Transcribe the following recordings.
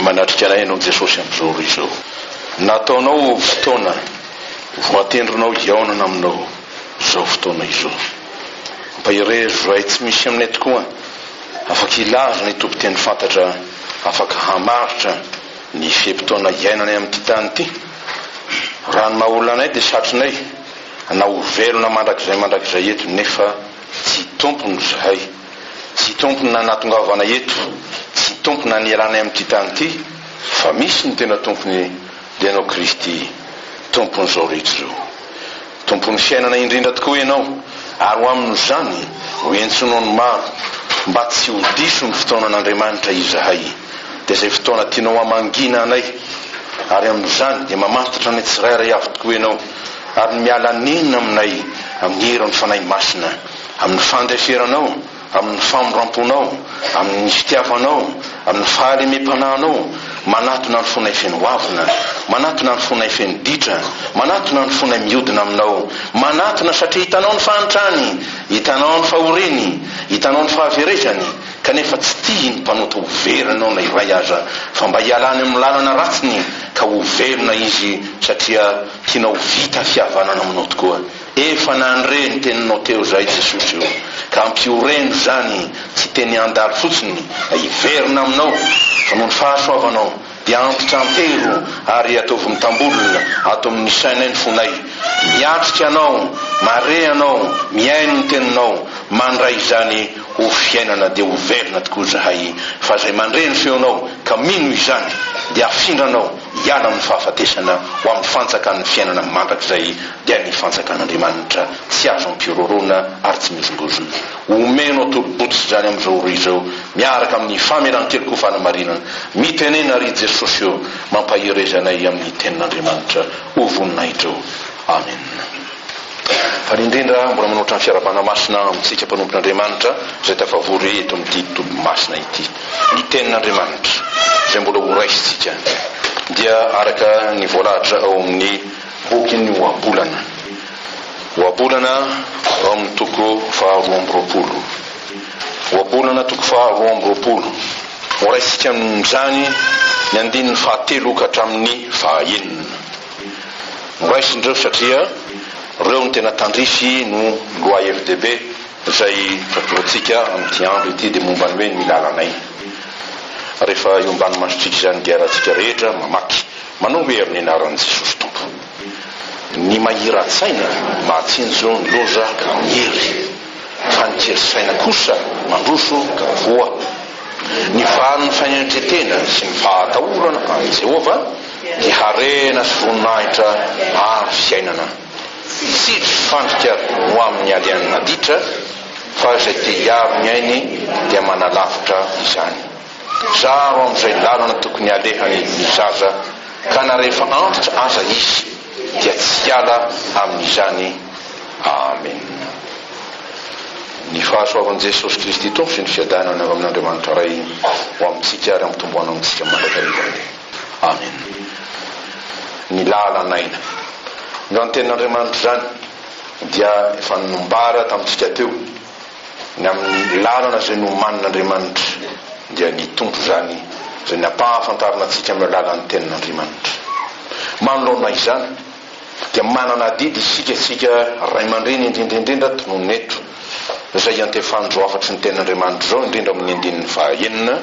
manatrika anay ianao Jesosy amin'izao roy izao, nataonao fotoana voatendronao hiaonana aminao izao fotoana izao, mpahirezo tsy misy aminay tokoa afaka ilaza ny tompon-teny fantatra, afaka hamaritra ny fiam-potoana iainanay amin'ity tany ity. Raha ny maha olona anay dia satrinay hanao velona mandrakizay eto, nefa tsy tompony zahay, tsy tompony na natongavana eto, tsy tompony na nialanay amin'ity tany ity, fa misy ny tena tompony dia ianao Kristy, tompony zao rehetra zao, tompony fiainana indrindra tokoa ianao, ary ho amin'izany ho entsinao ny maro mba tsy ho diso ny fotoanan'Andriamanitra izahay, dia izay fotoana tianao hamangina anay, ary amin'izany dia mamantatra ny tsirairay avy tokoa ianao, ary miala ninina aminay amin'ny heron'ny fanahy masina, amin'ny fandeferanao, amin'ny famoramponao, amin'ny fitiavanao, amin'ny fahalemem-panahinao, manatona ny fonay feno avina, manatona ny fonay feno ditra, manatona ny fonay miodina aminao, manatona satria hitanao ny fahantrany, hitanao ny fahoreny, hitanao ny fahaverezany, kanefa tsy tia ny mpanota ho verina na iray aza, fa mba hialany amin'ny lalana ratsiny ka ho verina izy, satria tianao vita fihavanana aminao tokoa. Efa nandre ny teninao teo zay Jesosy io, ka ampioreno zany tsy teny andalo fotsiny, hiverina aminao, fa noho ny fahasoavanao dia antitra antero ary ataovy mitambolona ato amin'ny sainay ny fonay, miatrika anao, mare anao, miaino ny teninao, mandray zany ho fiainana dia ho verina tokoa zahay, fa zay mandre ny feonao ka mino izany dia afindranao hiala amin'ny fahafatesana ho amin'ny fanjakan'ny fiainana mandrakizay, dia ny fanjakan'Andriamanitra tsy azo ampirorona ary tsy mizongozona. Omenao torobotsy zany amin'izao roy izao, miaraka amin'ny famelan-keloko fanamarinana, mitenena ry Jesosy eo, mampahirezanay amin'ny tenin'Andriamanitra ho voninahitra. Amen. Fa indrindra mbola manoatra ny fiarabana masina amintsika mpanompon'Andriamanitra izay tafavory eto amin'ity toby masina ity, ny tenin'Andriamanitra izay mbola ho raisitsika dia araka ny voalahatra ao amin'ny boky ny Ohabolana, Ohabolana ao amin'ny toko faharoa amby roapolo, Ohabolana toko faharoa amby roapolo, ho raisitsika amin'izany ny andininy fahatelo ka hatramin'ny fahaenina. Raisindreo satria reo ny tena tandrify no loi FDB izay fatoratsika amin'ity andro ity dia momba ny hoe ny milalanay. Rehefa eo ambany masotrika izany dia rahantsika rehetra mamaky manao hoe amin'ny anaran'i Jesosy Tompo. Ny mahira-tsaina mahatsinjo ny loza ka mihery, fa ny teri-saina kosa mandroso ka voa. Ny valon'ny fainanetretena sy ny fahatahorana amin'ny Jehova dia harena sy voninahitra ary fiainana. Tsy fandrika ho amin'ny alian'ny naditra, fa izay te hiaro ny ainy dia manalavitra izany. Zaro amin'izay lalana tokony alehany ny zaza, ka na rehefa antitra aza izy dia tsy hiala amin'izany. Amen. Ny fahasoavan'i Jesosy Kristy tompo sy ny fiadanana amin'Andriamanitra ray ho amintsika aryamitomboana amintsika mandrakariva. Amen. Ny lalanaina ny tenin'Andriamanitra zany dia efa nombara tamintsika teo, ny amin'ny lalana izay nomanin'Andriamanitra dia ny tompo zany izay nampahafantarina antsika amin'ny lalan'ny tenin'Andriamanitra. Manoloana izany dia manana didy isika ray aman-dreny indrindraindrindra tonoho neto izay antefandro afatry ny tenin'Andriamanitra zao, indrindra amin'ny andininy fahaenina,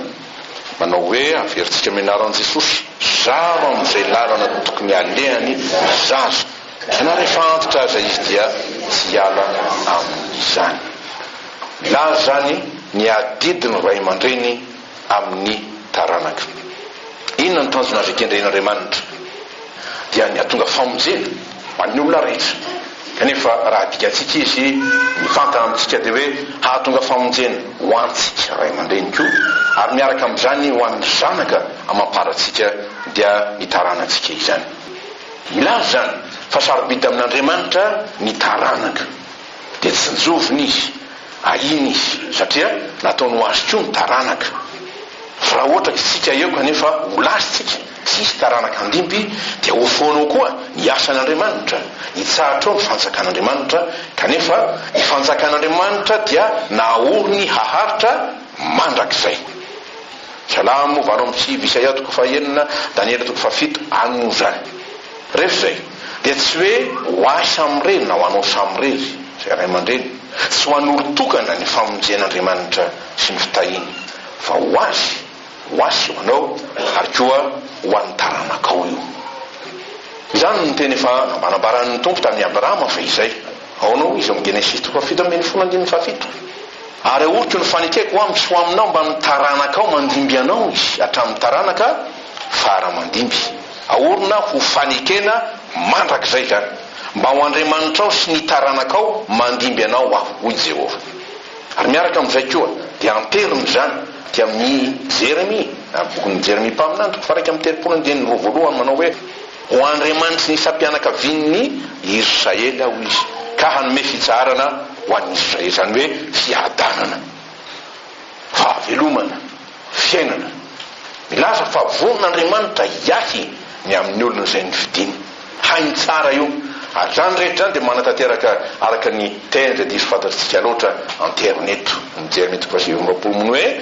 manao hoe averintsika amin'ny anaran'i Jesosy, zaro amin'izay lalana tokony alehany zaza, na rehefa antitra aza izy dia tsy hiala amin'izany. La zany ny adidiny ray aman-dreny amin'ny taranaka. Inona ny tanjona azo ekendren'Andriamanitra? Dia ny atonga famonjena ho an'ny olona rehetra, kanefa raha dikatsika izy mifantana amintsika dia hoe hahatonga famonjena ho antsika ray aman-dreny koa ary miaraka amin'izany ho an'ny zanaka amamparatsika dia nitaranantsika izany. Ilazo zany fa sarobidy amin'Andriamanitra ny taranaka dia tsy njovony izy ahiny izy satria nataony ho azy koa ny taranaka. Fa raha ohatra tsika eo kanefa ho lasitsika tsisy taranaka andimby dia ho foanao koa ny asan'Andriamanitra, hitsahatra ao ny fanjakan'Andriamanitra, kanefa ny fanjakan'Andriamanitra dia naorony haharitra mandrakizay. Salamo 8 Isaia 9 Daniela 7 anno zany. Rehefa zay dia tsy hoe ho ahy samyrery na ho anao samyrery zay ray aman-dreny, tsy ho an'olo tokana ny famonjen'Andriamanitra sy ny fitahiny, fa ho azy ho anao ary koa ho an'ny taranakao io. Izany ny teny efa namanabaran'ny tompo tamin'ny Abrahama fa izay aonao izy amin'ny Genesis 7:17. Ary ohatra ny fanekeko ho amitsy ho aminao mba ny taranakao mandimby anao izy hatramin'ny taranaka faramandimby. Aorona ho fanekena mandrakizay zany mba ho Andriamanitra ao sy ny taranakao mandimby anao aho hoy Jehova. Ary miaraka amin'izay koa dia amperiny zany dia amin'ny Jeremia, bokon'ny Jeremia mpaminany 1:32 manao hoe ho Andriamanitra ny isam-pianakavian'ny Israely aho izy ka hanome fitsarana ho an'ny Israely, zany hoe fiadanana, fahavelomana, fiainana. Milaza fa vonin'Andriamanitra iahy ny amin'ny olona izay ny fidiny, hainy tsara io. Ary zany rehetra zany dia manatanteraka araka ny teny dia diso fantatsika loatra anteriny eto ny Jeremia 7:20 hoe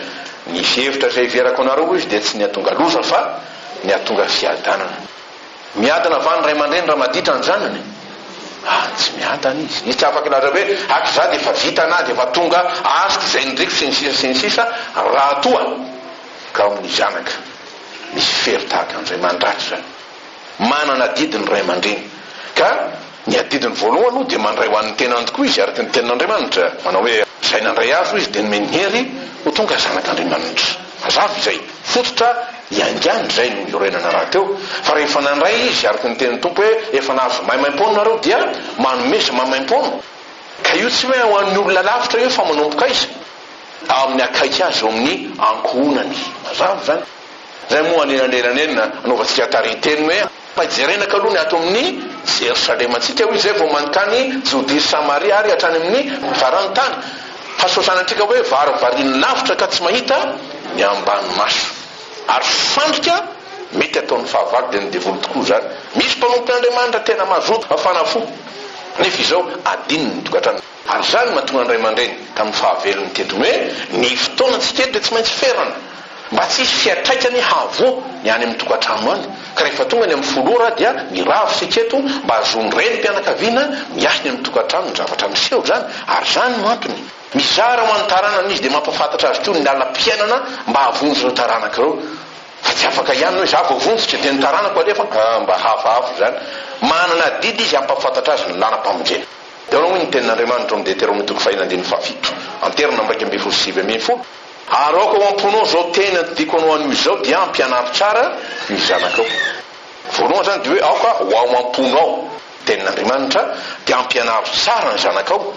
ny hevitra izay iverako anareo izy dia tsy ny atonga loza fa ny atonga fiadanana. Miadana va ny ray aman-dreny raha maditra ny zanany? Tsy miadana izy. Izy tsy afaka laza hoe za dia efa vita na dia efa tonga azoko izay ndreko sy ny sisa raha toa ka amin'ny zanaka misy fery tahaka an'izay mandratry zany. Manana didiny ray aman-dreny ka ny adidiny voalohany io dia mandray ho an'ny tenany tokoa izy araka ny tenin'Andriamanitra, manao hoe izay nandray azy izy dia nomeny hery ho tonga zanak'Andriamanitra. Mazava izay fototra iangany zay no iorenana raha teo, fa rehefa nandray izy araka ny tenin'ny tompo hoe efa nahazo maimaim-pona nareo dia manomeza maimaim-pona. Ka io tsy hoe ho an'ny olona lavitra io fa manomboka izy amin'ny akaiky azy eo amin'ny ankohonany. Mazava zany. Zay moa anelanelana anaovantsika tariteny hoe majerenaka aloha ny ato amin'ny Jerosalema antsika io izay vao manontany Jodea sy Samaria ary hatrany amin'ny varany tany. Fa sosanantsika hoe varivariny lavitra ka tsy mahita ny ambany maso. Ary fandrika mety ataon'ny fahavalo dia ny devolo tokoa zany. Misy mpanompon'Andriamanitra tena mazoto afanafo nefa izao adininy ny tokantrano. Ary zany mahatonga ny ray aman-dreny tamin'ny fahavelony teto hoe ny fotoanantsika eto dia tsy maintsy ferana mba tsisy fiatraikany havo ny any amin'ny tokantrano any. Ka rehefa tonga ny amin'ny folora dia miravo sika eto mba azony renim-pianakaviana miasiny amin'ny tokantrano ny zavatra miseho zany. Ary zany no antony mizara ho an'ny taranana izy dia mampafantatra azy koa ny lalam-piainana mba havonjy ireo taranaka ireo. Fa tsy afaka ihany hoe za vao vonjy tsy dia ny taranako alefa mba hafahafa zany. Manana didy izy hampafantatra azy ny lanam-pamonjena. Dia hoy ny tenin'Andriamanitra amin'ny Deutéronome 5:17 anterina 2:7. Ary aoka ho amponao zao tena diko anao an'io izao dia ampianary tsara ny zanakao. Voalohany zany dia hoe aoka ho ao amponao tenin'Andriamanitra dia ampianary tsara ny zanakao.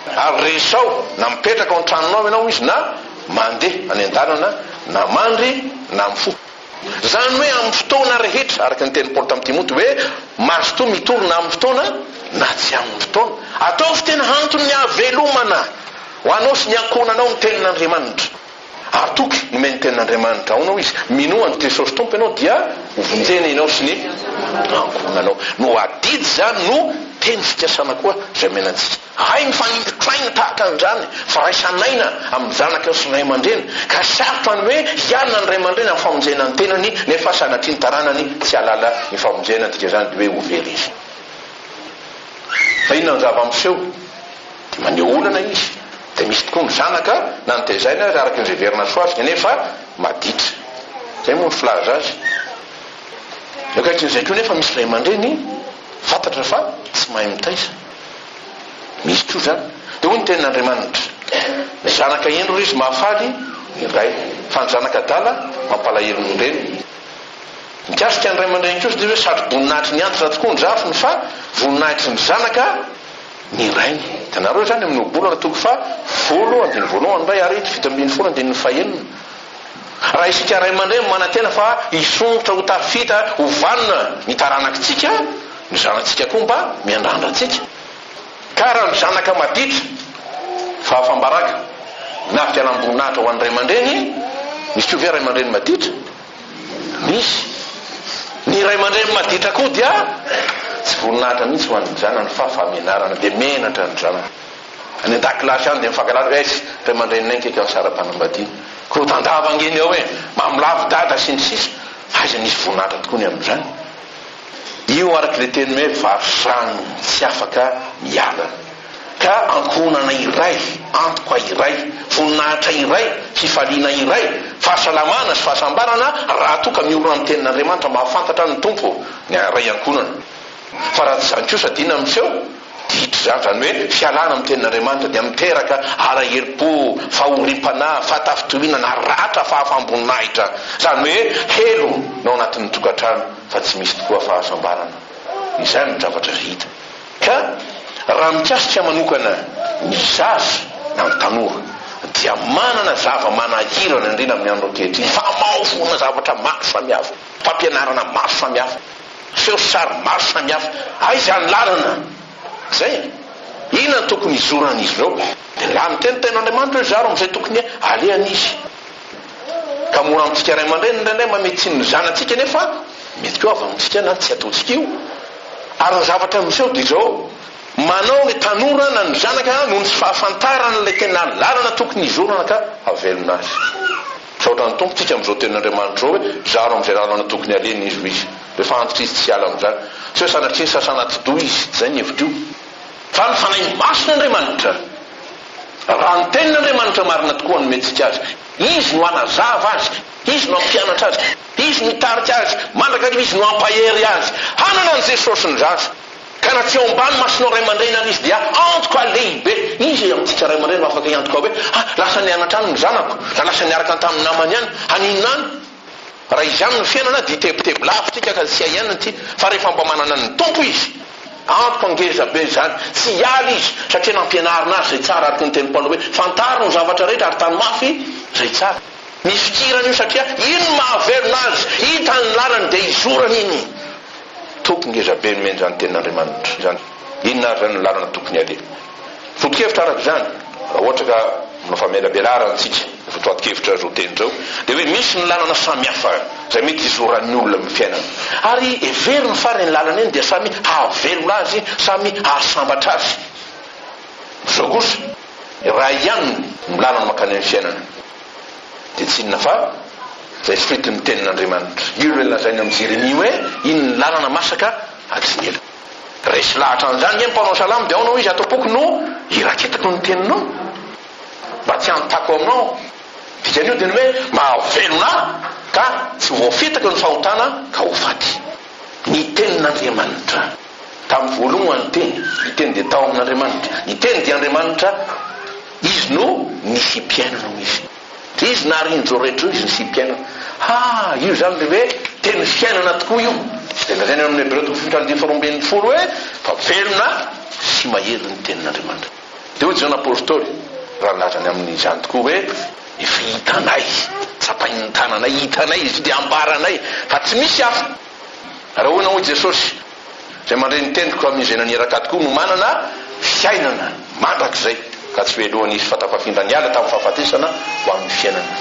Ary resao na mipetraka ao an-tranonao ianao izy na mandeha any an-dalana na mandry na mifo. Zany hoe amin'ny fotoana rehetra araka ny teny Paoly tamin'ny Timoty hoe mazotoa mitory na amin'ny fotoana na tsy amin'ny fotoana. Atao fi tena antony ny avelomana ho anao sy ny ankonanao ny tenin'Andriamanitra. Ary toky nomeny tenin'Andriamanitra aonao izy minoany Jesosy tompo ianao dia hovonjena ianao sy ny ankonanao. No adidy zany no teny fikasana koa zay menantsika. Hay mifanimpitraina tahaka an'izany fa raisanaina amin'ny zanaka sy ny ray aman-dreny ka sarotra ny hoe hianona ny ray aman-dreny amin'ny famonjena ny tenany nefa sanatria ny taranany tsy alala ny famonjena dika zany dia hoe ho very izy. Fa inona ny zava-miseho dia maneho olana izy dia misy tokoa ny zanaka na nitezaina azy araka n'izay verina soasiny nefa maditra. Zay moa ny filaza azy. Akaikin'izay koa nefa misy ray aman-dreny fantatra fa tsy mahay mitaiza. Misy koa zany. Dia hoy ny tenin'Andriamanitra ny zanaka endro izy mahafaly ny ray fa ny zanaka dala mampalahelo ny reny. mikasika ny ray aman-dreny kosa dia hoe sady voninahitry ny antitra tokoa ny zafiny fa voninahitry ny zanaka ny rainy. Tanareo zany amin'ny obolana toko fa 10:1 ary 7:1 raha isika ray aman-dreny manantena fa isongotra ho tafita ho vanina ny taranakitsika, ny zanatsika koa mba miandrandratsika. Ka raha ny zanaka maditra fahafambaraka nafika anamboninahitra ho an'ny ray aman-dreny, misy koa ve ray aman-dreny maditra? Misy. Ny ray aman-dreny maditra koa dia tsy voninahitra mihitsy ho an'ny zanany fa famenarana dia menatra ny zanany. Any an-dakilasy any dia mifankalatra ray aman-dreny nankeka saram-panambadiana ko tandavangeny ao hoe mamilavo dada sy ny sisa, aiza nisy voninahitra tokoa ny amin'izany. Io araka le teny hoe varosan'ny tsy afaka mialana. Ka ankonana iray, antoka iray, voninahitra iray, fifaliana iray, fahasalamana sy fahasambarana raha toka miorona amin'ny tenin'Andriamanitra mahafantatra ny tompo ny ray ankonana. Fa raha tsy zany kosa dina amin'iseo ditry zany hoe fialana amin'ny tenin'Andriamanitra dia miteraka ara-herim-po, fahoriam-pana, fahatafitohinana, ratra fahafamboninahitra. Zany hoe helo no anatin'ny tokantrano fa tsy misy tokoa fahasambarana. Izay ny zavatra hita. Ka raha mikasika manokana ny zaza na ny tanora dia manana zava-manahirana indrindra amin'ny andro ankehitriny, fa mahofona zavatra maro samihafa, fampianarana maro samihafa, feosary maro samihafa. Aiza ny lalana? Zay inona ny tokony izoran'izy ireo? Dia la miteny ten'Andriamanitra hoe zaro amin'izay tokony alehan'izy. Ka mora amintsika ray aman-dreny indraindray mametsy ny zanatsika nefa mety koa avy amintsika na tsy ataontsika io. Ary ny zavatra amin'izao dia izao, manao ny tanora na ny zanaka noho ny tsy fahafantarana ilay tena lalana tokony izorana ka avelona azy. Saotra ny tompontsika amin'izao tenin'Andriamanitra hoe zaro amin'izay lalana tokony alena izy ho izy. Rehefa antitra izy tsy ala amin'izany. Tsy hoe sanatria sasana atidoha izy, zay ny hevitra io. Fa ny fanahy masina Andriamanitra, raha ny tenin'Andriamanitra marina tokoa ny metsika azy, izy no anazava azy, izy no ampianatra azy, izy no mitarika azy, mandraka izy no ampahery azy, hanana ny Jesosy ny zaza. Ka na tsy ao ambany masinao ray aman-dreny ary izy dia antoka lehibe. Izy amintsika ray aman-dreny afaka iantoka hoe lasa nianatra any ny zanako, na lasa niaraka tamin'ny namany any, haninona any? Raha izany ny fiainana dia tebotebo lavitsika ka tsy aianana ty, fa rehefa mba manana ny tompo izy, antoka ngeza be zany, tsy hiala izy satria nampianarina azy zay tsara araka ny teny Paoly hoe fantarina ny zavatra rehetra ary tany mafy zay tsara. Misy fikirana io satria ino mahavelona azy, hita ny lalany dia izorana iny. Tokony ngeza be nomeny zany tenin'Andriamanitra zany. Inona ary zany ny lalana tokony aleha? Foto-kevitra araka zany, raha ohatra ka nofa melabelarana antsika fotoato-kevitra zao teny zao, dia hoe misy ny lalana samihafa zay mety izoran'ny olona amin'ny fiainana. Ary everiny farany ny lalana iny dia samy hahavelona azy, samy hahasambatra azy. Zao kosa raha ihany ny lalana mankany amin'ny fiainana dia tsy inona fa zay fitiny tenin'Andriamanitra. Io le lazainy amin'ny Jeremia hoe iny ny lalana masaka aky ela. Resy lahatra an'izany ny mpanao salamo dia aonao izy atao-poko no iraketako ny teninao mba tsy antako aminao. Dikan'io dia ny hoe mahavelona ka tsy voafitaka ny fahotana ka ho faty. Ny tenin'Andriamanitra tamin'ny voalohany teny, ny teny dia tao amin'Andriamanitra, ny teny dia Andriamanitra, izy no nisy mpiainana izy. Izy narin'izao rehetra izy nisy mpiainana. Io zany le hoe teny fiainana tokoa io. Dia zany amin'ny Hébreu 12:20 hoe fa velona sy mahery ny tenin'Andriamanitra. Dia hoy zany apôstôly raha nilazany amin'izany tokoa hoe efa hitanay, tsapainy tananay, hitanay izy dia ambaranay, fa tsy misy hafa. Raha hoy na hoy Jesosy zay mandreny tendroko amin'izay naniraka tokoa no manana fiainana mandrakizay, ka tsy hoe alohan'izy fatafafindra ny ala tamin'ny fahafatesana ho amin'ny fiainana.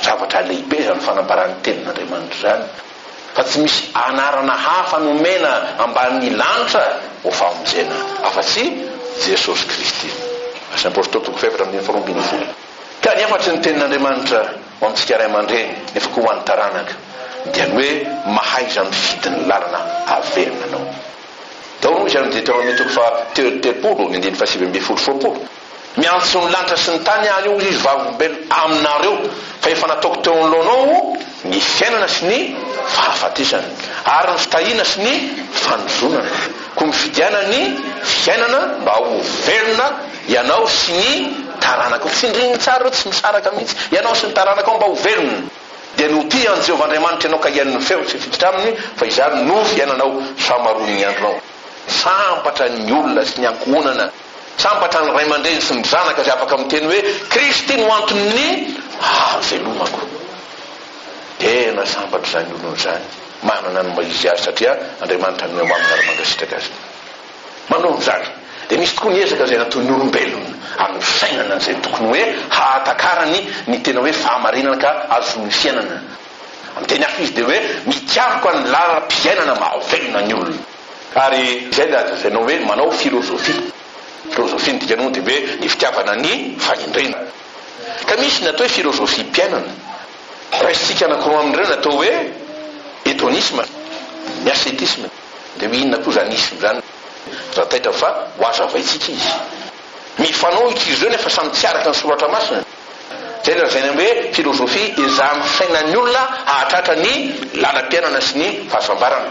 Zavatra lehibe zany fanambaran'ny tenin'Andriamanitra zany, fa tsy misy anarana hafa nomena ambanin'ny lanitra ho famonjena afa-tsy Jesosy Kristy. Asa apôstôly toko 4:20. Ka ny afatry ny tenin'Andriamanitra ho amintsika ray aman-dreny nefa koa ho an'ny taranaka dia ny hoe mahaiza mifidy ny lalana avelona anao. Dao izy amin'ny Deutéronomie toko fa 3:7-20. Miantso ny lanitra sy ny tany any io izy vavolombelo aminareo, fa efa nataoko teo anoloanao ny fiainana sy ny fahafatesana ary ny fitahiana sy ny fanozonana, ko mifidiana ny fiainana mba ho velona ianao sy ny taranaka. Tsindriny tsara tsy misaraka mihitsy, ianao sy ny taranaka ao mba ho velona. Dia dia noty an Jehovahandriamanitra ianao ka hiain'ny feo fifitra aminy fa izany no fiainanao samaroany ny andronao. Sambatra ny olona sy ny ankohonana, sambatra ny ray aman-dreny sy ny zanaka izay afaka miteny hoe Kristy no antony velomako. Tena sambatra izany olona izany, manana ny maizy azy satria Andriamanitra no amin'ny ara-mangasitraka azy. Manao izany dia misy tokoa ny ezaka izay nataon'ny olombelona amin'ny fiainana izay tokony hoe hahatakarany ny tena hoe fahamarinana ka azo ny fiainana. Amin'ny teny hafa izy dia hoe mitiavaka ny lalam-piainana mahavelona ny olona. Ary izay lazainao hoe manao filozofia. Filozofia ny dikany moa dia hoe ny fitiavana ny fanindrena. Ka misy natao hoe filozofia mpiainana. Raisitsika anankiroa amin'ireo natao hoe hédonisme, ny ascétisme. Dia inona koa zany isme zany? Raha taitra fa ho azavaitsika izy. Mifanao izy ireo nefa samy tsy araka ny soratra masina. Zay lazaina hoe filozofia izany fiainan'ny olona hahatratra ny lalam-piainana sy ny fahasambarana.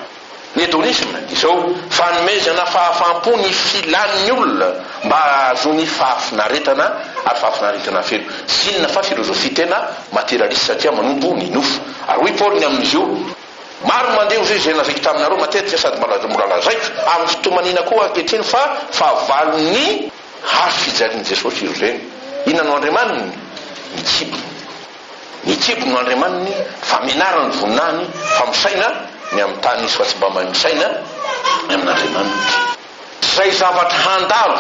Ny hédonisme izao fanomezana fahafaham-po ny filan'ny olona mba ahazoany fahafinaretana ary fahafinaretana felo. Sy inona fa filozofia tena materialiste satria manombo ny nofo. Ary hoy Paul ny amin'izio, maro mandeha ho zay nazaiky taminareo matetika sady mbola lazaiko amin'ny fotoamanina koa ankehitriny fa fahavalon'ny hazo fijalian'i Jesosy izy ireny. Inona no Andriamaniny? Ny tsibo no Andriamaniny, famenarany voninahiny, famosaina ny amin'ny tany izy fa tsy mba mahay misaina ny amin'Andriamanitra. Zay zavatra handalo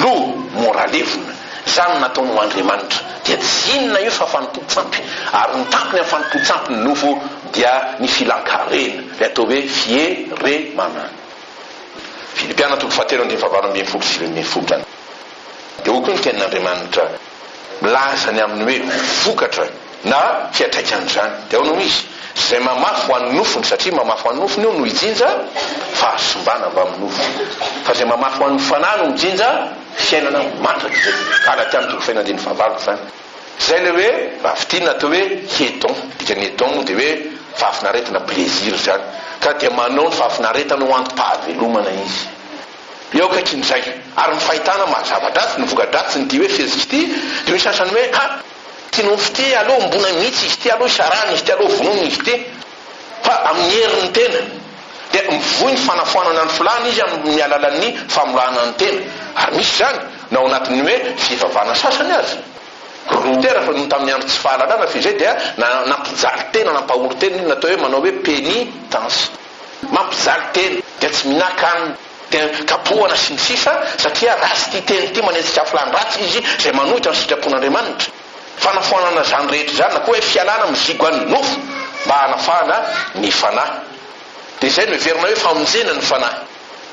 lo moralevina zany nataon'ny Andriamanitra dia tsy inona io fa fanompon-tsampy, ary ny tampony amin'ny fanompon-tsampy ny nofo dia ny filankarena le atao hoe fieremana. Filipiana 4:7-8 zany. Dia ho koa ny tenin'Andriamanitra milazany amin'ny hoe vokatra na fiatraikan'izany. Dia ao no izy zay mamafy ho an'ny nofony, satria mamafy ho an'ny nofony io no ijinja fahasimbana avy amin'ny nofo, fa zay mamafy ho an'ny fanahy no mijinja fiainana mandraka zay. Kala ty amin'ny 9:9 zany. Zay le hoe rafitina atao hoe hédon. Dikany hédon dia hoe fahafinaretana plaisir zany. Ka dia manao ny fahafinaretana ho antom-pahavelomana izy. Eo akaikin'izay ary ny fahitana mahazava-dratsy ny voka-dratsy ny ty hoe fezitsy ty dia misy sasany hoe ty nofo ty aloha mbona mihitsy izy ty, aloha sarany izy ty, aloha vonona izy ty, fa amin'ny herin'ny tena dia mivoy ny fanafoanana ny filana izy amin'ny alalan'ny famolana ny tena. Ary misy zany na ao anatin'ny hoe fivavahana sasany azy Lutera fa no tamin'ny andro tsy fahalalana fa izay dia nampijaly tena, nampaholo tena iny natao hoe manao hoe pénitence, mampijaly tena dia tsy minakany dia kapohana sy ny sisa satria rasy ty teny ty manetsika filan-dratsy izy zay manohitra ny sitrapon'Andriamanitra. Fanafoanana zany rehetra zany na koa hoe fialana mizigo an'ny nofo mba hanafahana ny fanahy. Dia izay no heverina hoe famonjena ny fanahy.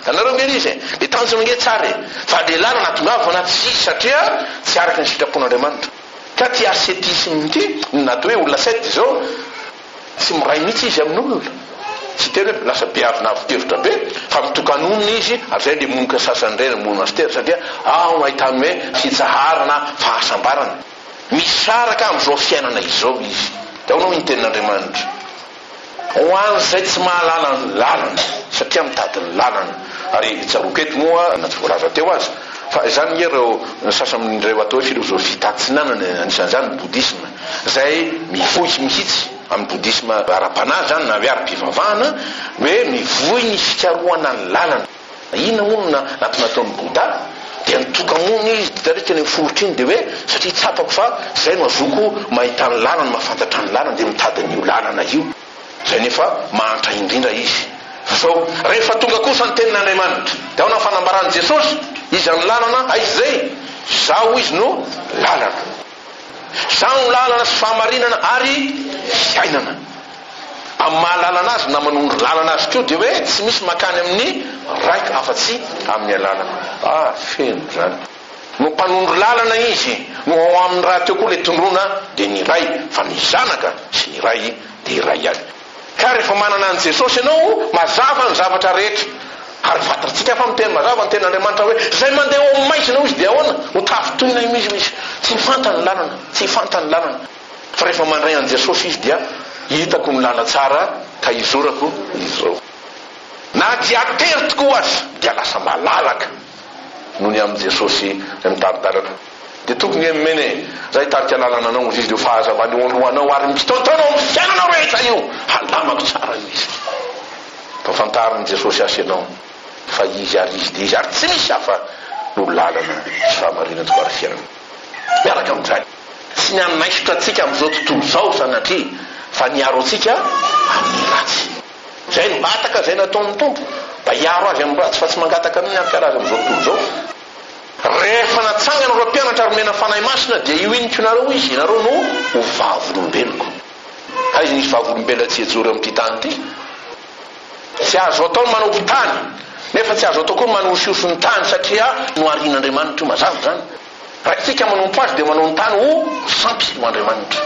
Tanareo nge izy dia tanjona nge tsara fa le lalana tongavana tsy satria tsy araka ny sitrapon'Andriamanitra. Ka ty ascetisme ty natao hoe olona sety zao tsy miray mihitsy izy amin'olona, tsy teny hoe lasa be avy navokevitra be fa mitokanonina izy ary zay le monika sasany reny monastera satria ao ahitany hoe fitsaharana fahasambarana misaraka amin'izao fiainana izao izy. Da ao no ny tenin'Andriamanitra ho an'izay tsy mahalala ny lalana satria mitady ny lalana. Ary tsaroko eto moa na tsy voalaza teo azy fa izany ireo sasany amin'ireo atao hoe filozofia tatsinanana, anisan'izany ny boudisme zay mivohy mihitsy amin'ny boudisme ara-panahy zany na hoe ara-pivavahana hoe mivohy ny fikarohana ny lalana. Ina moa na nataon'ny Bouddha dia nitokamona izy tarika ny folotra iny dia hoe satria tsapako fa zay no azoko mahita ny lalana, mahafantatra ny lalana dia mitady n'io lalana io. Zay nefa mahantra indrindra izy. So rehefa tonga kosa ny tenin'Andriamanitra dia ao na fanambaran'i Jesosy izany lalana aizy zay zao izy no lalana, zao no lalana sy fahamarinana ary fiainana. Amin'ny mahalalana azy na manondro lalana azy koa dia hoe tsy misy makany amin'ny raika afa-tsy amin'ny alalana. Feno zany no mpanondro lalana izy no ao amin'ny raha teo koa le tondrona dia ny ray, fa ny zanaka sy ny ray dia iray ihany. Ka rehefa manana an' Jesosy ianao mazava ny zavatra rehetra ary vatantsika fa miteny mazava ny tenin'Andriamanitra hoe zay mandeha ao maizina izy dia ahoana ho tafitohina io izy tsy fantany lalana, tsy fantany lalana. Fa rehefa mandray an' Jesosy izy dia hitako ny lala tsara ka izorako izao. Na dia tery tokoa azy dia lasa malalaka noho ny amin'i Jesosy zay mitaritaratra. dia tokony emene zay tarika lalana anao izy leo fahazavany oloanao ary misy taotaonao amin'ny fiainanao rehetra io halamako tsara io izy fa fantariny Jesosy asy ianao fa izy ary izy dia izy ary tsy misy hafa no lalana sy fahamarinana tokoa ary fiainana miaraka amin'izany tsy ny anaisotra antsika amin'izao tontolo izao sanatria fa niaro antsika amin'ny ratsy zay no mbataka zay nataon'ny tompo mba hiaro azy amin'ny ratsy fa tsy mangataka amin'ny ampiara azy amin'izao tontolo izao rehefa natsangana ro mpianatra ary mena fanahy masina dia io iniko nareo izy nareo no ho vavolombeloko ka izy nisy vavolombelona tsy ejoro amin'ity tany ity tsy azo atao ny manao tany nefa tsy azo atao koa manao siosony tany satria no arian'Andriamanitra io mazava zany raha isika manompo azy dia manao ny tany ho sampy ho Andriamanitra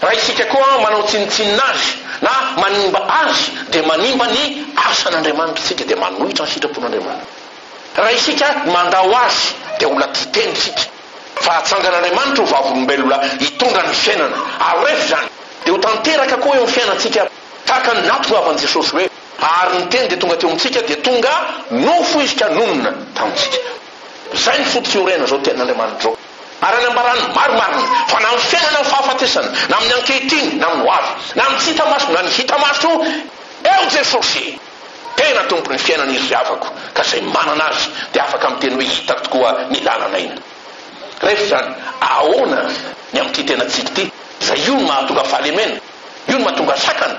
raha isika koa manao tsinitsinina azy na manimba azy dia manimba ny asan'Andriamanitra isika dia manohitra ny sitrapon'Andriamanitra raha isika mandao azy dia olona titeny isika fa atsangan'Andriamanitra ho vavolombelona hitondra ny fiainana ary rehefa zany dia ho tanteraka koa eo amin'ny fiainantsika tahaka ny nampivoavan'i Jesosy hoe ary ny teny dia tonga teo amintsika dia tonga nofo izy ka nonona tamintsika zay ny fototra iorena zao ten'Andriamanitra zao ary anambarany maromariny fa na amin'ny fiainana ny fahafatesana na amin'ny ankehitiny na amin'ny hoavy na amin'ny tsy hita maso na ny hita maso eo Jesosy tena tompony fiainana izy avako ka zay manana azy dia afaka miteny hoe hitako tokoa ny lalana iny rehefa zany ahoana ny amin'ity tenantsika ity zay io no mahatonga fahalemena io no mahatonga sakana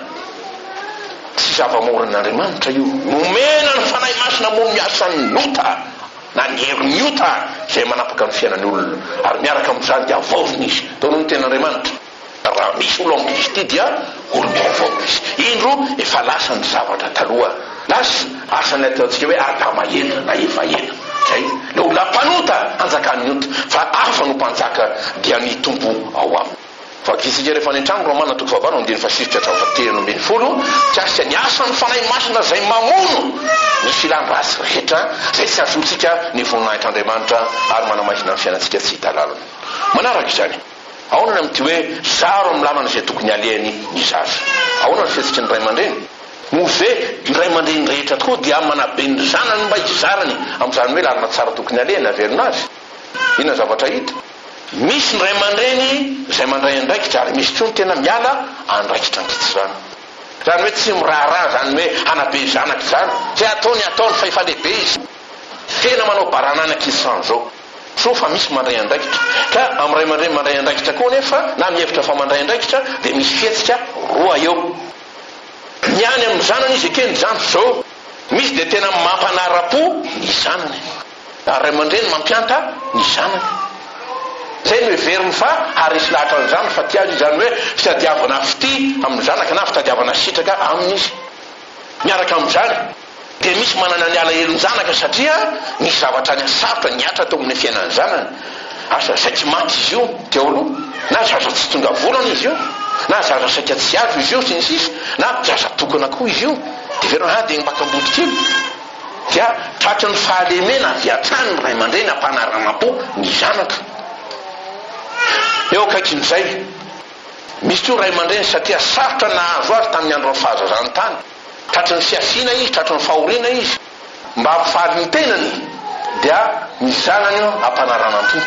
tsy zava-moron'Andriamanitra io nomena ny fanahy masina mono miasan'ny nota na ny herin'ny ota zay manapaka ny fiainan'ny olona ary miaraka amin'izany dia avaovina izy tao noho ny ten'Andriamanitra raha misy olo amin'ny izy ity dia olo miavaovina izy indro efa lasa ny zavatra taloha lasa asany ataontsika hoe adama ela na eva ela zay le olona mpanota anjakan'ny ota fa afa no mpanjaka dia ny tompo ao aminy fa kisika rehefa ny antrano romana toko fahavalo andiny fasifotra hatramin'ny 7:10 tsy asika ny asan'ny fanahy masina zay mamono ny filan-drasy rehetra zay tsy azontsika ny voninahitr'Andriamanitra ary manamaizina ny fiainantsika tsy hita lalana manaraka izany ahoana amin'ity hoe zaro amin'ny lalana zay tokony alehany ny zaza ahoana ny fihetsiky ny ray aman-dreny moze ny ray aman-dreny rehetra tokoa dia manabe ny zanany mba hizarany amin'izany hoe lalana tsara tokony alehany averina azy inona zavatra hita misy ny ray aman-dreny zay mandray andraikitra ary misy koa ny tena miala andraikitra ankitsizany zany hoe tsy miraharaha zany hoe hanabe zanaka zany zay ataony fa efa lehibe izy tena manao barananaky izy zao so fa misy mandray andraikitra ka amin'ny ray aman-dreny mandray andraikitra koa nefa na mihevitra fa mandray andraikitra dia misy fihetsika roa eo ny any amin'ny zanany izy ekeny zany zao misy dia tena mampanara-po ny zanany ary ray aman-dreny mampianta ny zanany zay no heveriny fa ary isy lahatra an'izany fa tia azy izany hoe fitadiavana fity amin'ny zanaka na fitadiavana sitraka amin'izy miaraka amin'izany dia misy manana ny ala helony zanaka satria ny zavatra ny asarotra niatra tao amin'ny fiainany zanany asa saika maty izy io teo aloha na zaza tsy tonga volana izy io na zaza saika tsy azo izy io sy ny sisy na zaza tokana koa izy io dia verina dia mbakambody kely dia tratry ny fahalemena avy hatrany ny ray aman-dreny ampanarana-po ny zanaka eo akaikin'izay misy teo ray aman-dreny satria sarotra nahazo azy tamin'ny andro ny fahazazany tany tratry ny fiasiana izy tratry ny fahoriana izy mba hampifaly ny tenany dia ny zanany io ampanarana-po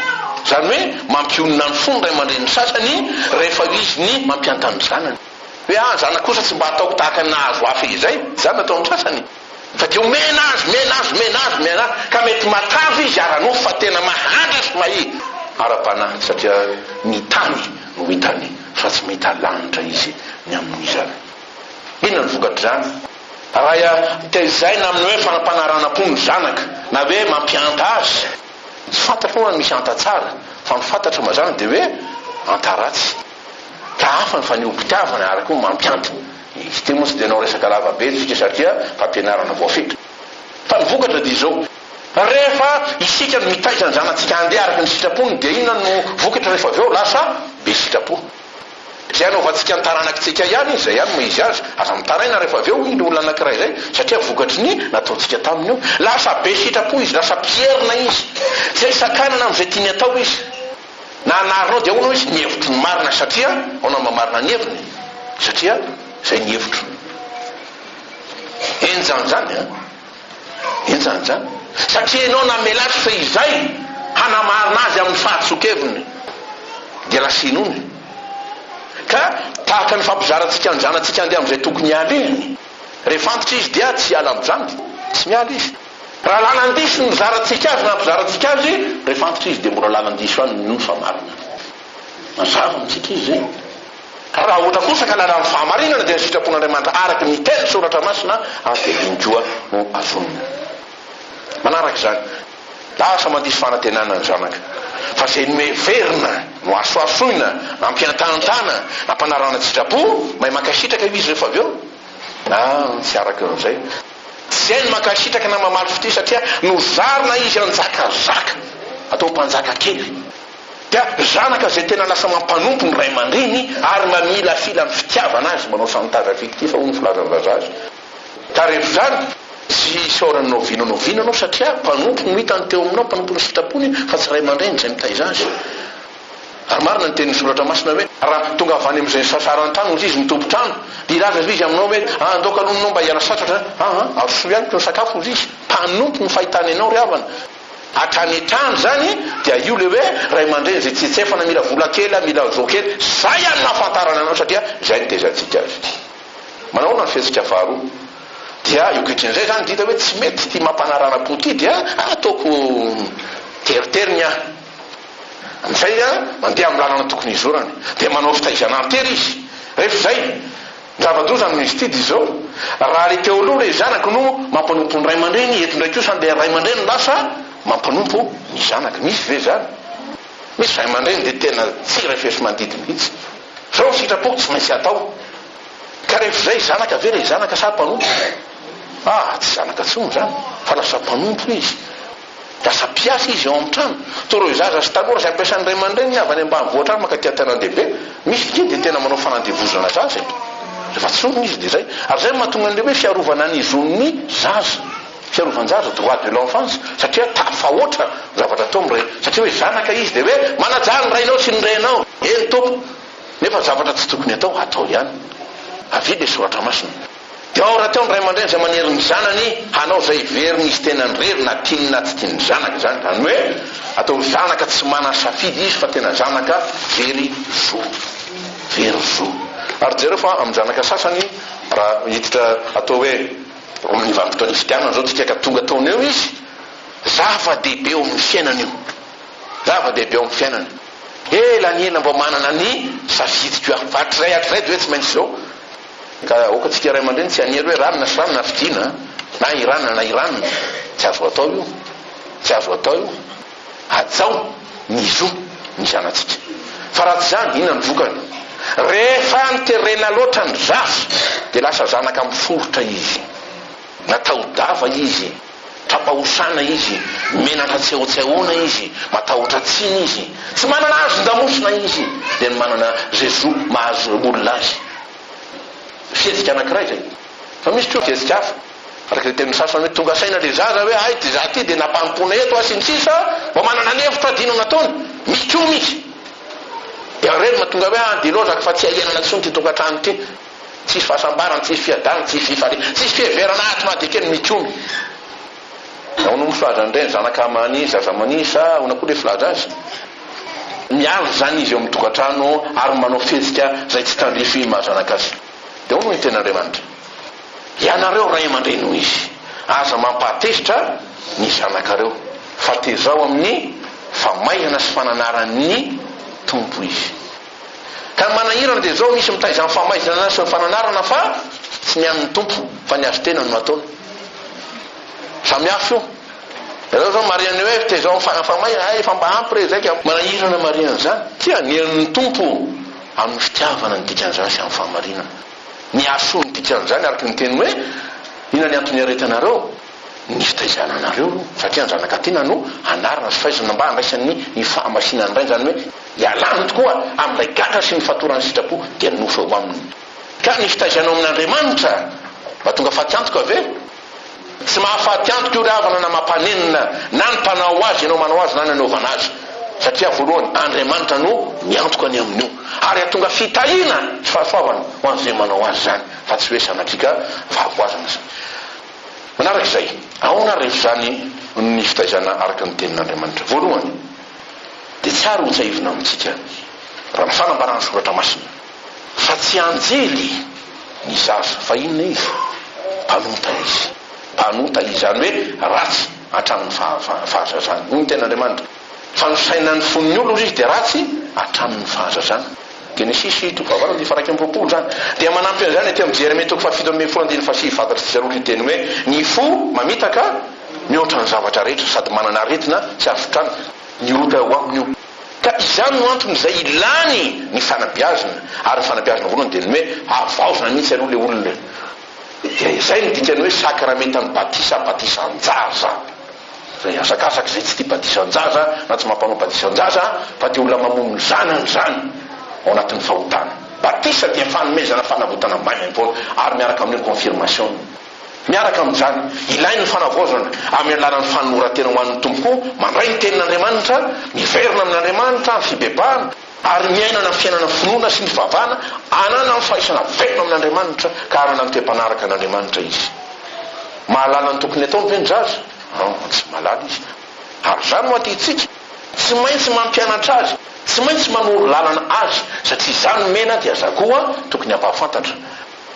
zany hoe mampionona ny fony ray aman-dreny sasany rehefa izy ny mampianta amin'ny zanany hoe zanaka kosa tsy mba ataoko tahaka nahazo hafa izay zany atao amin'ny sasany fa dia mena azy ka mety matavy izy aranofo fa tena mahanda sy mahi ara-panahy satria ny tany no hitany fa tsy mety lanitra izy ny amin'izany inona ny vokatra zany raha tezay na amin'ny hoe fanampanarana-po ny zanaka na hoe mampianta azy tsy fantatra moa misy anta tsara fa ny fantatra mazany dia hoe antaratsy ka afany fa ny ompitiavana araka mampianta izy ty moa tsy dia nao resaka lavabe tsika satria fampianarana voafetra fa ny vokatra dia izao rehefa isika no mitaitra ny zanatsika handeha araka ny sitrapony dia inona no vokatra rehefa avy eo lasa be sitrapo zay anaovantsika ny taranakitsika ihany izy zay ihany ma izy azy aza mitaraina rehefa avy eo iny olona anankiray zay satria vokatry ny nataontsika taminy io lasa be sitrapo izy lasa pierina izy zay sakanana am'izay tiany atao izy na anarinao dia aonao izy nyhevitro ny marina satria aona mamarina ny heviny satria zay ny hevitro enjany zany enjany zany satria ianao namelatry fa izay hanamarina azy amin'ny fahatsokeviny dia lasinony ka tahaka ny fampizarantsika ny zanatsika andeha amin'izay tokony ialehany rehefa antitra izy dia tsy hiala amin'izany tsy miala izy raha lalandiso ny zarantsika azy na mpizarantsika azy rehefa antitra izy dia mbola lalandiso any no fa marina mazava amintsika izy zay raha ohatra kosa ka lalany fahamarinana dia ny sitrapon'Andriamanitra araky ny teny soratra masina dia indroa no azonina manaraka izany lasa mandiso fanantenana ny zanaka fa zay noeverina no asoasoina nampiantanantana nampanarana sitrapo mahay makasitraka izy rehefa avy eo tsy araka an'izay tsy hay ny makasitraka na mamaly fity satria nozarina izy anjakazaka atao mpanjaka kely dia zanaka zay tena lasa mampanompo ny ray aman-dreny ary mamila fila ny fitiavana azy manao santage fictif ho ny filazandraza azy ka rehefa zany tsy saorany novinanao satria mpanompo no hitany teo aminao mpanompo ny sitrapony fa tsy ray aman-dreny zay mitaiza azy ary marina ny tenin'ny soratra masina hoe raha tonga avany amin'izay sasarany-trano izy mitompo trano dia ilaza izy aminao hoe andaoka alononao mba hiala satratra aroso ianiko ny sakafo izy mpanompo ny fahitany anao ry havana hatrany trano zany dia io le hoe ray aman-dreny zay tsitsefana mila vola kely mila zo kely zay any nahafantarana anao satria zay ny tezantsika azy manaona ny fihetsika faharoa dia iokitryn'izay zany dita hoe tsy mety ty mampanarana-po ty dia ataoko teriteriny aho am'izay mandeha amin'ny lalana tokony izorany dia manao fitaizana tery izy rehefa zay zava-dozany misy ty dy zao raha le teo aloha le zanaka no mampanompo ny ray aman-dreny eto ndraiky io sany le ray aman-dreny lasa mampanompo ny zanaka misy ve zany misy ray aman-dreny dia tena tsy refesy mandidy mihitsy zao sitrapoko tsy maintsy atao ka rehefa zay zanaka ve le zanaka sa mpanompo tsy zanaka tsony zany fa lasa mpanompo izy lasa piasy izy eo amin'ny trano toro zaza sy tanora zay ampiasan'ny ray aman-dreny avy any ambanivohitra any makatia tena-dehibe misy ky dia tena manao fanandevozana zaza rehefa tsony izy dia zay ary zay mahatonga an'le hoe fiarovana ny zon'ny zaza fiarovanjaza droit de l'enfance satria tafahoatra zavatra atao am'ray satria hoe zanaka izy dia hoe manajary ny rainao sy ny renao eny tompo nefa zavatra tsy tokony atao ihany avy le soratra masina dia ao raha teo ny ray aman-dreny zay manery ny zanany hanao zay veriny izy tena nyrery na tiany na tsy tiany zanaka zany zany hoe atao zanaka tsy mana safidy izy fa tena zanaka very zo ary jereo fa amin'ny zanaka sasany raha hititra atao hoe amin'ny vanim-potoany fitianana zao tsika ka tonga taony eo izy zava-dehibe eo amin'ny fiainana io zava-dehibe eo amin'ny fiainana elanyela mba manana ny safidiko hatrizay dia hoe tsy maintsy zao ka okatsika ray aman-dreny tsy hanery hoe ranona sy ranona fidina na iranona tsy azo atao io atao ny zo ny zanatsika fa raha tsy zany inona ny vokany rehefa niterena loatra ny zafa dia lasa zanaka miforotra izy natao-dava izy trapahosana izy menatra tsehotsehona izy matahotra tsiny izy tsy manana azo ndamosina izy dia ny manana zezo mahazo olona azy fihetsika anankiray zay fa misy tro fihetsika hafa araka le tenin'ny sasany hoe tonga saina le zaza hoe ty za ty dia nampampona eto asinytsisa mba manana levitra dino nataony misy tro misy dia reny mahatonga hoe dia lozaka fa tsy ahianana tsony ty tokantrano ty tsisy fahasambarana tsisy fiadanana tsisy fiheverana aty madikeny mitiomy ao no mifilaza an'ireny zanaka mani zaza manisa ona koa le filaza azy mialo zany izy eo amin'ny tokantrano ary manao fihetsika zay tsy tandrifo mahazanaka azy dia ao no iten'Andriamanitra ianareo ray aman-dreny ho izy aza mampahatezitra ny zanakareo fa tezao amin'ny famaihana sy fananaran'ny tompo izy ka manahirana dia zao misy mitaiza amin'ny famaihana sy ny fananarana fa tsy mian'ny tompo fa ny azo tena no ataony samiafo io ireo zao mariany hoe tezao famaihana efa mba ampy re zay ka manahirana mariana zany tia nian'ny tompo amin'ny fitiavana ny dikan'izany sy amin'ny fahamarinana ny aso ny dikan'izany araky ny teny hoe ina ny antony aretanareo ny fitaizana anareo satria ny zanaka tena no anarana sy fahaizana mba andraisan'ny ny fahamasinany ray zany hoe ialany tokoa amin'ilay gatra sy ny fatorany sitrapo dia nofo eo aminy ka ny fitaizanao amin'Andriamanitra mba tonga fatiantoko ave tsy mahafatiantoko io ravana na mampanenina na ny mpanao azy ianao manao azy na ny anaovana azy satria voalohany Andriamanitra no miantoka any amin'io ary atonga fitahina tsy fahasoavana ho an'izay manao azy zany fa tsy hoe sanatrika fahaboazana zany manarak'izay ahoana rehefa zany ny fitaizana araka ny tenin'Andriamanitra. Voalohany dia tsara ho tsaivina amintsika raha ny fanambarana soratra masina fa tsy anjely ny zaza fa inona izy mpanota izy zany hoe ratsy hatramin'ny fahazazana. Hoy ny tenin'Andriamanitra fa nosaina ny fon'ny olo izy dia ratsy hatramin'ny fahazazana. Genesis 2:1 zany dia manampy an'izany aty amin'ny Jeremia 7:7 fantatry tsy zarotry teny hoe ny fo mamitaka mihoatra ny zavatra rehetra sady manana aretina sy azotrana ny ota ho aminy io. Ka izany no antony izay ilany ny fanabeazana, ary ny fanabeazana voalohany dia ny hoe avaozana mihitsy aloha le olona. Dia izay ny dikany hoe sakramentany batisa anjaza. Zay asakasaka izay tsy tia batisa anjaza na tsy mampanao batisa anjaza fa tia olona mamono zanany zany ao anatin'ny fahotana. Batisa dia fanomezana fanavotana maina foana ary miaraka amin'ny confirmation. Miaraka amin'izany ilainy ny fanavaozana amin'ny alalan'ny fanoratena ho an'ny tompoko, mandray ny tenin'Andriamanitra, miverina amin'Andriamanitra, ny fibebahana ary miainana ny fiainana finoana sy ny fivavahana, anana ny fahisana verina amin'Andriamanitra ka anana ny toe-panaraka an'Andriamanitra izy. Mahalala ny tokony ataony ve ny zaza? Tsy mahalala izy. Ary zany no atitsika tsy maintsy mampianatra azy, tsy maintsy manoro lalana azy satria zany mena dia zakoa tokony hampahafantatra.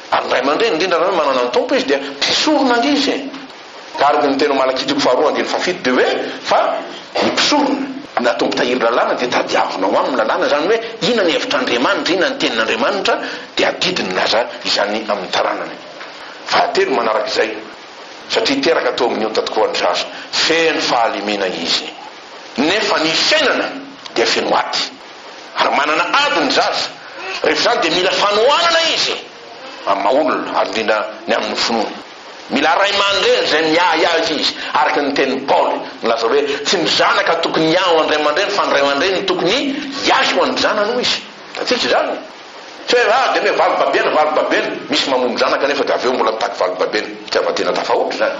Ary ray aman-dreny indrindra raha hoe manana ny tompo izy dia mpisorona angizy. Ka araka ny teny Malakitiko 2:7 dia hoe fa ny mpisorona na tompo tahiry lalàna dia tadiavina ho amin'ny lalàna, zany hoe ina ny hevitr'Andriamanitra, ina ny tenin'Andriamanitra dia adidiny naza izany amin'ny taranany. Fahatelo manarak'izay satria teraka atao amin'ny ota tokoa ny zaza, feno fahalemena izy nefa ny fiainana dia feno aty ary manana ady ny zaza. Rehefa zany dia mila fanohanana izy amin'ny maolona ary indrindra ny amin'ny finoana. Mila ray aman-dreny zay miahy azy izy araka ny tenin'ny Paoly milaza hoe tsy ny zanaka tokony hiaho andray aman-dreny fa ny ray aman-dreny tokony hiahy ho an'ny zanany hoy izy. Tsitsy zany tsy hoe dia hoe valibabena misy mamono zanaka nefa dia aveo mbola mitaky valibabena, tsy avatena tafahotra zany.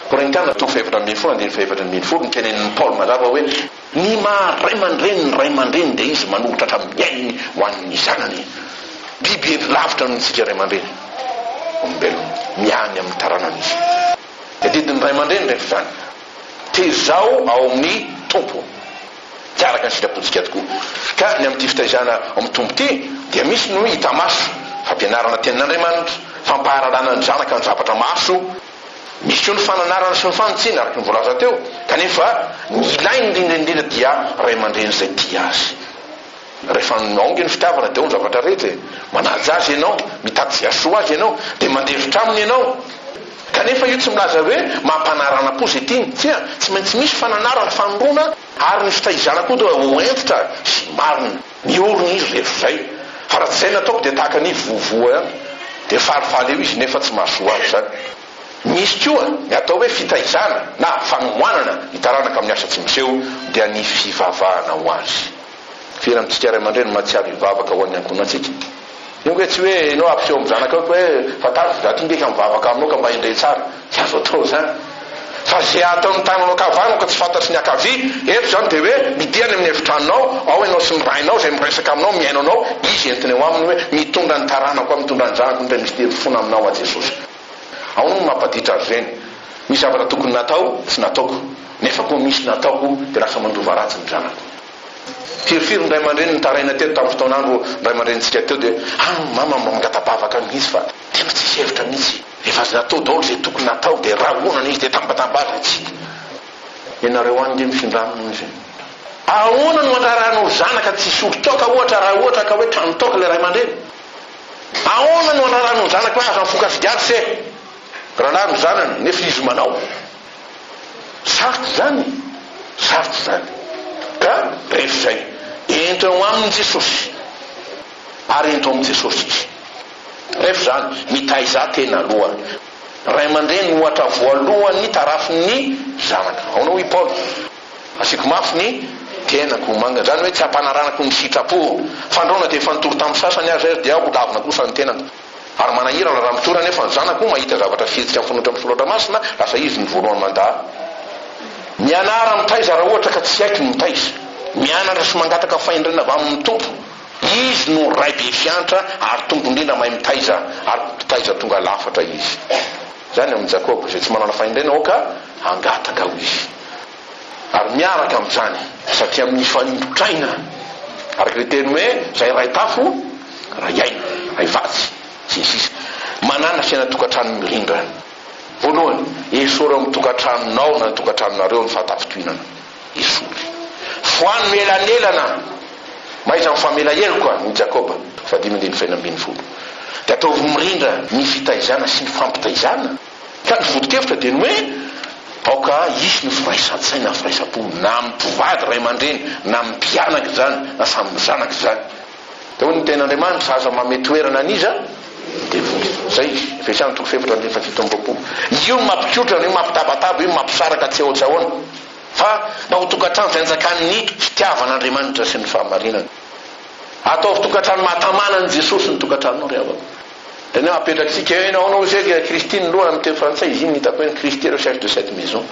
Korintiana 2:4-5:10 ny tenen'ny Paoly mazava hoe ny maha ray aman-dreny ny ray aman-dreny dia izy manohitra hatramin'ny ainy ho an'ny zanany. Biby lavitra no ntsika ray aman-dreny olombelona miany amin'ny taranany izy. Adidiny ray aman-dreny rehefa zany tezao ao amin'ny tompo tsy araka ny sitrapontsika tokoa. Ka ny amin'ity fitaizana amin'ny tompo ity dia misy no hita maso fampianarana tenin'Andriamanitra, fampaharalana ny zanaka ny zavatra maso, misy io ny fananarana sy ny fanontsinana araka ny voalaza teo. Kanefa ny ilainy indrindra dia ray aman-dreny izay tia azy. Rehefa naonge ny fitiavana dia ny zavatra rehetra manaja azy ianao, mitady zay asoa azy ianao dia mandevitra aminy ianao. Kanefa io tsy milaza hoe mampanarana pozitiny, tsy maintsy misy fananarana fanorona ary ny fitaizana koa dia hoentitra sy marina miorona izy rehefa zay. Fa raha tsy zay nataoko dia tahaka ny vovoa ihany dia falifaly eo izy nefa tsy mahasoa azy zany. Misy koa ny atao hoe fitaizana na fanohanana hitaranaka amin'ny asa tsy miseho dia ny fivavahana ho azy. Fiera amintsika ray aman-dreny mahatsiaro hivavaka ho an'ny ankohonantsika. Io hoe tsy hoe ianao ampiseho amin'ny zanaka hoe fantariko za ty ndreka mivavaka aminao ka mba indray tsara, tsy azo atao zany. Fa zay ataon'ny tananao kavanao ka tsy fantatry ny akavia, eto zany dia hoe midihany amin'ny efitranonao, ao ianao sy ny rainao zay miresaka aminao miaino anao, izy entiny eo aminy hoe mitondra ny taranako ao mitondra ny zanako ndray misy telofona aminao a Jesosy. Ao no mampatitra azy reny. Misy zavatra tokony natao tsy nataoko, nefa koa misy nataoko dia lasa mandova ratsy ny zanako. Firifiry ny ray aman-dreny nitaraina teto tamin'ny fotoanandro ray aman-drenintsika teo dia mama mangatapavaka mihitsy fa tena tsy hevitra mihitsy. Efa azy natao daholo zay tokony natao dia rahonana izy dia tambatambaza tsy. Ianareo any dia mifindramina izy. Ahoana no andraranao zanaka tsy solon-toka ohatra raha ohatra ka hoe trano-toka ilay ray aman-dreny? Ahoana no andraranao zanaka hoe aza mifoka fidiary se rahalahy no zanany nefa izy manao? Sarotra zany. Ka rehefa zay ento eo aminy Jesosy ary ento amin'ny Jesosy izy. Rehefa zany mitaiza tena aloha ray aman-dreny ohatra voalohany tarafin'ny zanaka. Aona hoy Paoly asiko mafy ny tenako manga zany hoe tsy hampanaranako ny sitrapo fandraona dia fanontoro tamin'ny sasany azy dia holavina kosa ny tenako ary manahirana raha mitora nefa ny zanako mahita zavatra fihetsika mifanotra amin'ny solatra masina lasa izy ny voalohany mandaha. Mianara mitaiza raha ohatra ka tsy haiko ny mitaiza, mianatra sy mangataka fahendrena avy amin'ny tompo, izy no ray be fiantra ary tompo indrindra mahay mitaiza ary mitaiza tonga lafatra izy. zany amin'ny Jakoba zay tsy manana fahindrana ka angataka ho izy ary miaraka amin'izany satria amin'ny fanindrotraina araka le teny hoe zay ray tafo ray aina ray vatsy sy ny sisa manana fiaina tokantrano mirindra voalohany esory amin'ny tokantranonao na tokantranonareo ny fahatafitohinana esory foany melanelana maiza mifamela heloka ny Jakoba 5:24 de ataovy mirindra ny fitaizana sy ny fampitaizana ka ny vodikevitra dia ny hoe aoka isy ny firaisan-tsaina firaisampo na mimpivady ray aman-dreny na mimpianaka zany na samy zanaka zany de hoy ny ten'Andriamanitra aza mametoerana aniza de voly zay Efesiana 4:17 io mampikotra io mampitabataba io mampisaraka tsy ahoatsahoana fa mba ho tokantrano zay njakan'ny fitiavan'Andriamanitra sy ny fahamarinana ataovy tokantrano mahatamana ny Jesosy ny tokantranonao ry avako de ne apetraksika anao zay Christine lohana amin'ny teny frantsay izy iny hitako hoe Christie recherche de cette maison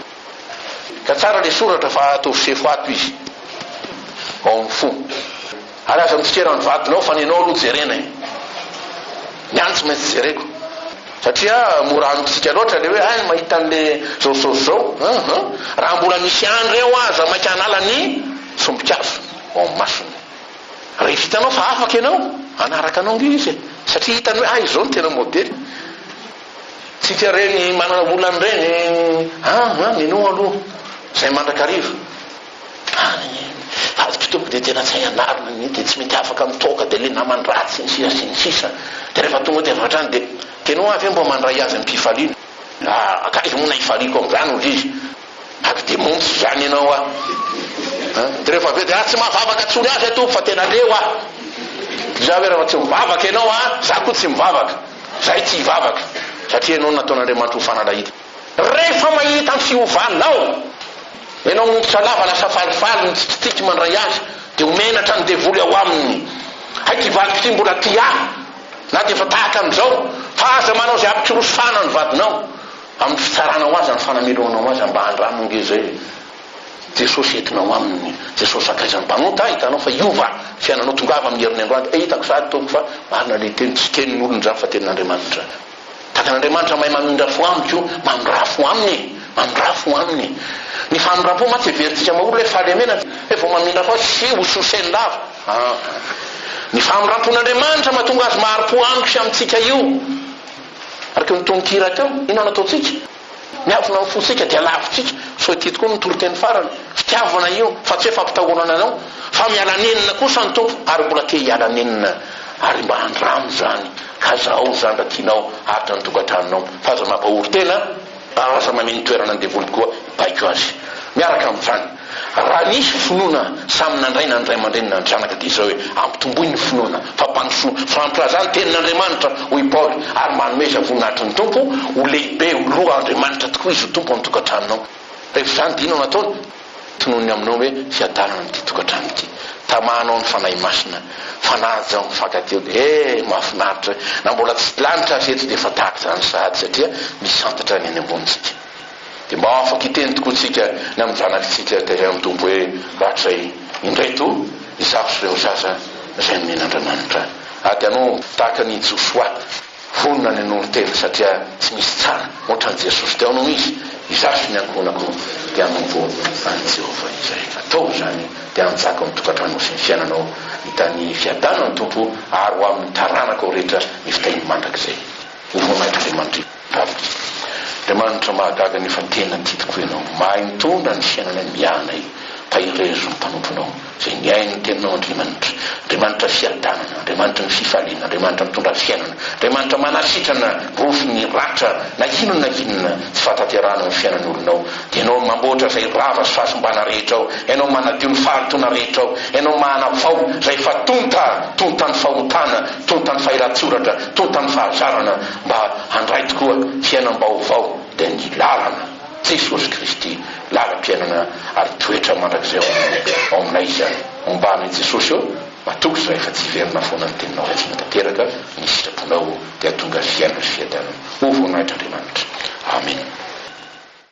ka tsara le soratra fa ataovy sefoato izy ao amin'ny fo ary aza mitsikera ny vadinao fa nenao aloha jerena miantsy maintsy jereko satria mora antsika loatra le hoe ay mahita an'le zao raha mbola misy andro eo aza maika hanala ny sombikazo ao amin'ny masony rehefa hitanao fa afaka ianao anaraka anao ngy izy satria hitany hoe ay zao ny tena modely tsika reny manana olany reny nenao aloha zay mandrakariva kitoko de tena tsy anarina ny de tsy mety afaka mitoka de le namandratsy sy ny sisa de rehefa tonga de avatrany de tenao avy mbo mandray azy amin'ny mpifaliana akaizy mona hifaliko am'zany olo izy ak de montsy zany ianao de rehefa avy de tsy mahavavaka tsony azy ato fa tena leo za hoe raha tsy mivavaka ianao za koa tsy mivavaka zay tsy hivavaka satria ianao nataon'Andriamanitra ho fanalahita rehefa mahita ny fiovanao ianao montotra lava lasa falifaly mitsitsitiky mandray azy de omenatra ny devoly ao aminy haiky valiko ty mbola ty na de fa tahaka am'izao fa aza manao zay ampikirosofana ny vadinao amin'ny fitsaranao azy ny fanameloanao azy mba andranonge zay Jesosy entinao aminy Jesosy akaizany mpanota hitanao fa iova fiainanao tongava amin'ny herin'ny androany hitako sady toko fa marina le teny tsikenin'ny olony zany fa tenin'Andriamanitra takan'Andriamanitra mahay mamindra fo amiko mamindra fo aminy ny famindra-po matsy everitsika maolo hoe falemena vao mamindra fo sy hososeny lava ny famindram-pon'Andriamanitra mahatonga azy maharo-po amiko sy amintsika io araka nytonikira teo inona nataotsika miavona amin'ny fotsika dia lavitsika so ty tokoa nitoloteny farany fitiavana io fa tsy hoe fampitahonana anao fa mialanenina kosa ny tompo ary mbola te hialanenina ary mba andramo zany ka zao zany raha tianao aritra ny tokantranonao fa aza mampahory tena aza mameny toerana ny devoly koa baiko azy miaraka amin'izany raha nisy finoana samy nandray nandray aman-drenina ny zanaka dia izao hoe ampitomboy ny finoana fampilazany tenin'Andriamanitra hoy Paoly ary manomeza voninahitry ny tompo ho lehibe ho loha Andriamanitra tokoa izy ho tompo amin'ny tokantranonao rehefa zany dia inao nataony tonony aminao hoe fiadanana n'ity tokantrano ity tamahanao ny fanahy masina fanajao mifankateo de mahafinaritra na mbola tsy lanitra azy eto dia efa tahaka zany sahady satria misy santatra ny any ambonitsika de mba afaka hiteny tokoa tsika ny amin'ny zanakitsika tezay amin'ny tompo hoe ratray indreto izaho sy reo zaza zay men'Andriamanitra ady anao tahaka ny Josoa vonona ny anao ny tena satria tsy misy tsara ohatran'i Jesosy teo anao izy izaho sy ny ankonako dia anompo any Jehova izay atao zany dia anjaka amin'ny tokantrano sy ny fiainanao hitany fiadana ny tompo ary ho amin'ny taranaka ao rehetra ny fitahiny mandrakizay hovonaitra Andriamanitra mahagaga nefa tena tiatoko ianao mahay mitondra ny fiainana miana io tahirezo ny mpanomponao zay ny ainy tenanao Andriamanitra fiadanana Andriamanitra ny fifaliana Andriamanitra mitondra fiainana Andriamanitra manasitrana rofy ny ratra na inona tsy fataterana ny fiainan'ny olonao dia ianao mamboatra zay rava sy fahasombana rehetra ao ianao manadio ny fahatona rehetra ao ianao manavao zay fa tonta ny fahotana tonta ny fahiratsoratra tonta ny fahazarana mba handray tokoa fiainam-baovao dia ny lalana Jesosy Kristy lalam-piainana ary toetra mandrakizay ao aminay zany omban'i Jesosy eo matoko zay fa tsy verina foana ny teninao fa tsy mitateraka ny sitraponao dia tonga fiainana sy fiadanana ho voninahitra Andriamanitra amen.